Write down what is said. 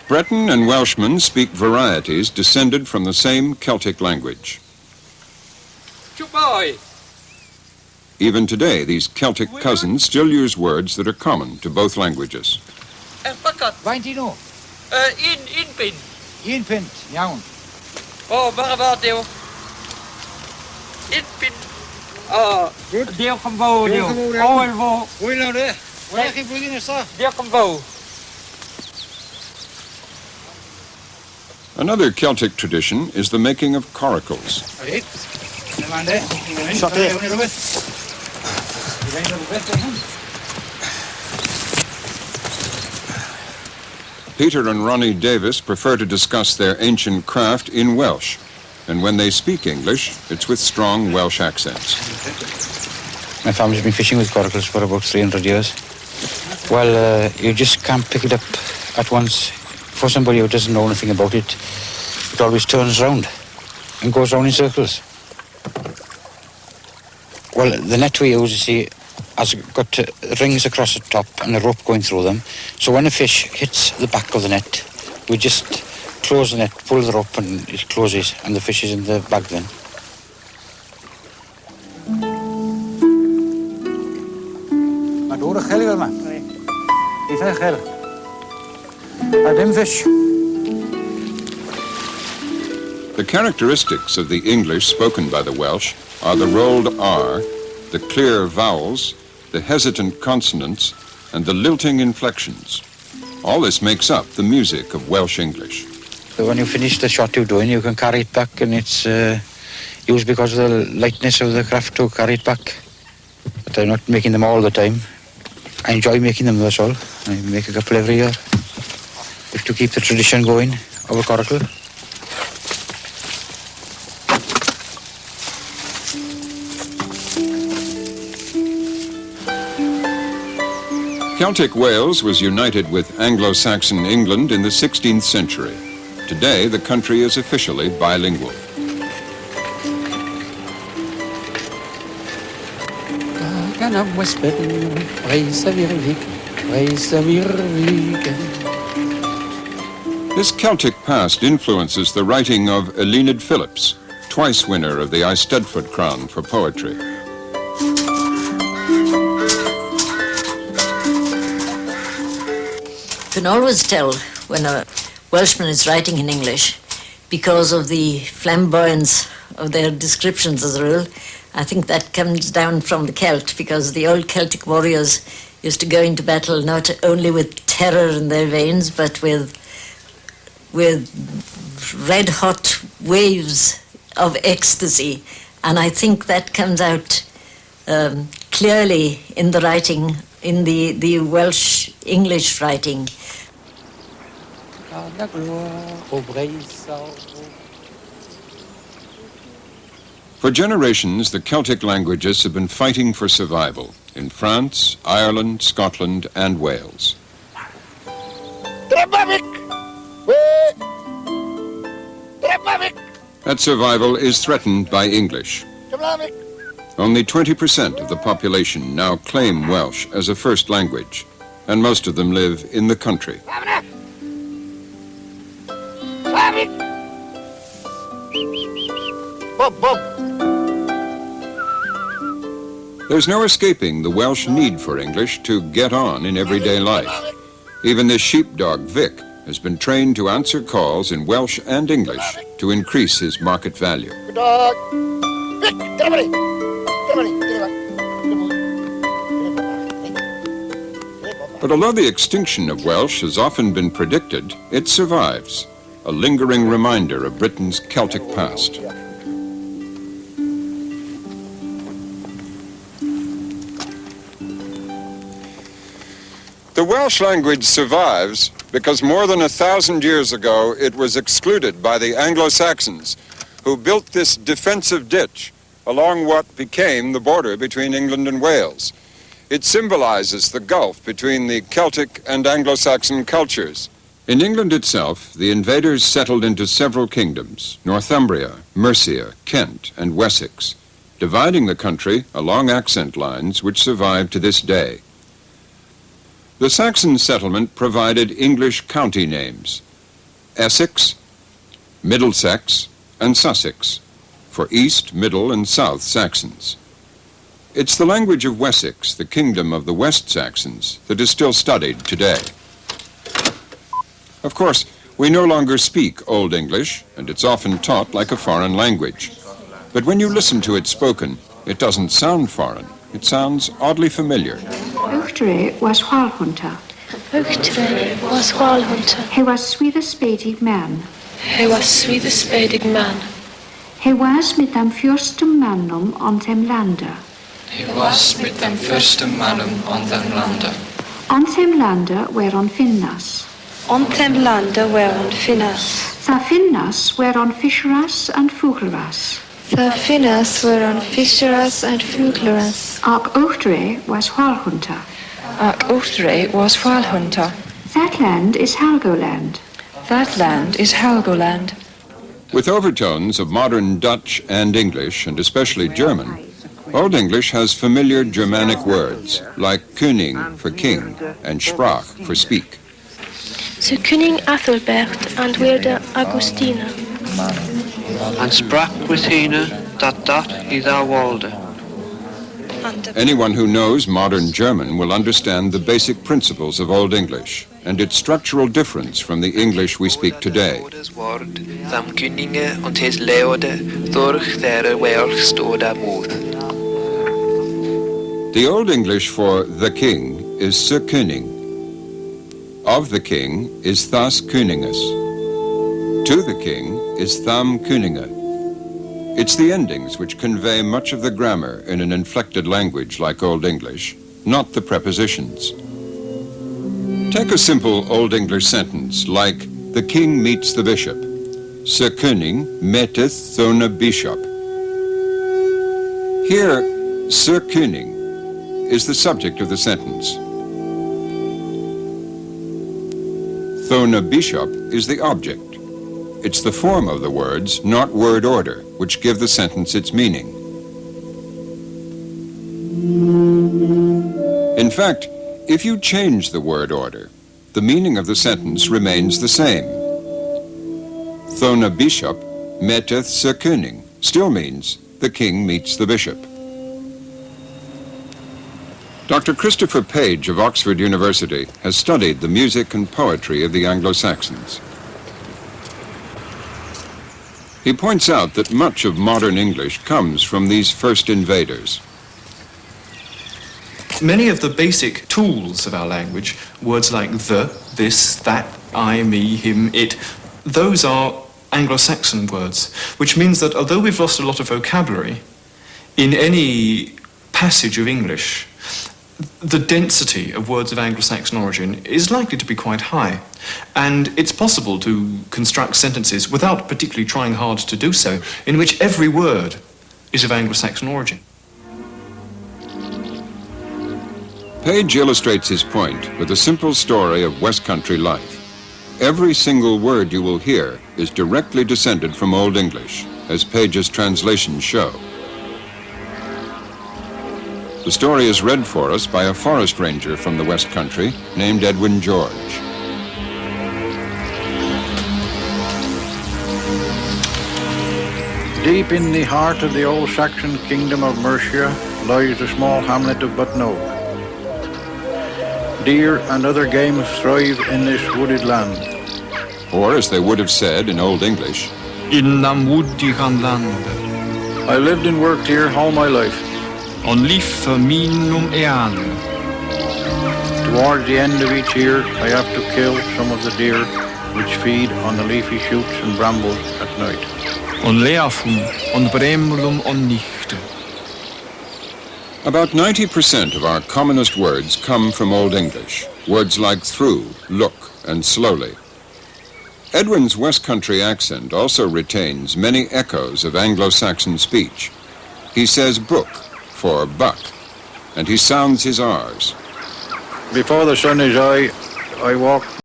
Breton and Welshmen speak varieties descended from the same Celtic language. Even today, these Celtic cousins still use words that are common to both languages. In pint, iawn. Oh, maar deel. In pint. Ah, deel van bouw, deel. Oh, en wo. Hoe nou de? Waar heb je vliegen is dat? Deel van bouw. Another Celtic tradition is the making of coracles. Peter and Ronnie Davis prefer to discuss their ancient craft in Welsh, and when they speak English, it's with strong Welsh accents. My family's been fishing with coracles for about 300 years. Well, you just can't pick it up at once. For somebody who doesn't know anything about it, it always turns round and goes round in circles. Well, the net we use, you see, has got rings across the top and a rope going through them. So when a fish hits the back of the net, we just close the net, pull the rope and it closes and the fish is in the bag then. Maar door de gel wel man. Niet een gel. I didn't fish. The characteristics of the English spoken by the Welsh are the rolled R, the clear vowels, the hesitant consonants, and the lilting inflections. All this makes up the music of Welsh English. So when you finish the shot you're doing, you can carry it back, and it's used because of the lightness of the craft to carry it back. But I'm not making them all the time. I enjoy making them, that's all. I make a couple every year. If to keep the tradition going of a coracle. Celtic Wales was united with Anglo-Saxon England in the 16th century. Today, the country is officially bilingual. This Celtic past influences the writing of Eluned Phillips, twice winner of the Eisteddfod crown for poetry. You can always tell when a Welshman is writing in English because of the flamboyance of their descriptions as a rule. I think that comes down from the Celt, because the old Celtic warriors used to go into battle not only with terror in their veins, but with red-hot waves of ecstasy. And I think that comes out clearly in the writing, in the Welsh English writing. For generations, the Celtic languages have been fighting for survival in France, Ireland, Scotland, and Wales. That survival is threatened by English. Only 20% of the population now claim Welsh as a first language, and most of them live in the country. There's no escaping the Welsh need for English to get on in everyday life. Even this sheepdog, Vic, has been trained to answer calls in Welsh and English to increase his market value. Good dog. Vic, get ready. But although the extinction of Welsh has often been predicted, it survives, a lingering reminder of Britain's Celtic past. The Welsh language survives because more than 1,000 years ago it was excluded by the Anglo-Saxons, who built this defensive ditch along what became the border between England and Wales. It symbolizes the gulf between the Celtic and Anglo-Saxon cultures. In England itself, the invaders settled into several kingdoms: Northumbria, Mercia, Kent, and Wessex, dividing the country along accent lines which survive to this day. The Saxon settlement provided English county names, Essex, Middlesex, and Sussex, for East, Middle, and South Saxons. It's the language of Wessex, the kingdom of the West Saxons, that is still studied today. Of course, we no longer speak Old English, and it's often taught like a foreign language. But when you listen to it spoken, it doesn't sound foreign. It sounds oddly familiar. Uchtere was Whalhunter. Uchtere was Whalhunter. He was Swedish-speaking man. He was Swedish-speaking man. He was mit dem fyrsten mannum on dem lande. He was mit dem fyrsten mannum on dem lande. On dem lande whereon Finnas. On dem lande whereon Finnas. The Finnas whereon Fisheras and Fugleras. The Finnas whereon Fisheras and Fugleras. Ag Uchtere was Whalhunter. Ag Uchtere was Whalhunter. That land is Helgoland. That land is Helgoland. With overtones of modern Dutch and English, and especially German, Old English has familiar Germanic words like König for king and Sprach for speak. Ze König Athelbert and Wilde Augustina. And sprach with hine dat he thou walde. Anyone who knows modern German will understand the basic principles of Old English and its structural difference from the English we speak today. The Old English for the king is Sir König. Of the king is Thas Königes. To the king is Tham Könige. It's the endings which convey much of the grammar in an inflected language like Old English, not the prepositions. Take a simple Old English sentence like, the king meets the bishop. Sir König meteth thona bishop. Here, Sir König is the subject of the sentence. Thona bishop is the object. It's the form of the words, not word order, which give the sentence its meaning. In fact, if you change the word order, the meaning of the sentence remains the same. Thona bishop meteth Sir König still means the king meets the bishop. Dr. Christopher Page of Oxford University has studied the music and poetry of the Anglo-Saxons. He points out that much of modern English comes from these first invaders. Many of the basic tools of our language, words like the, this, that, I, me, him, it, those are Anglo-Saxon words, which means that although we've lost a lot of vocabulary, in any passage of English, the density of words of Anglo-Saxon origin is likely to be quite high. And it's possible to construct sentences, without particularly trying hard to do so, in which every word is of Anglo-Saxon origin. Page illustrates his point with a simple story of West Country life. Every single word you will hear is directly descended from Old English, as Page's translations show. The story is read for us by a forest ranger from the West Country named Edwin George. Deep in the heart of the old Saxon kingdom of Mercia lies the small hamlet of Butnogue. Deer and other game thrive in this wooded land. Or, as they would have said in Old English, Innan woodigan lande. I lived and worked here all my life. On lief minum eane. Towards the end of each year, I have to kill some of the deer which feed on the leafy shoots and brambles at night. On leafum, on bremlum, on nichte. About 90% of our commonest words come from Old English, words like through, look, and slowly. Edwin's West Country accent also retains many echoes of Anglo-Saxon speech. He says book for buck, and he sounds his R's. Before the sun is high, I walk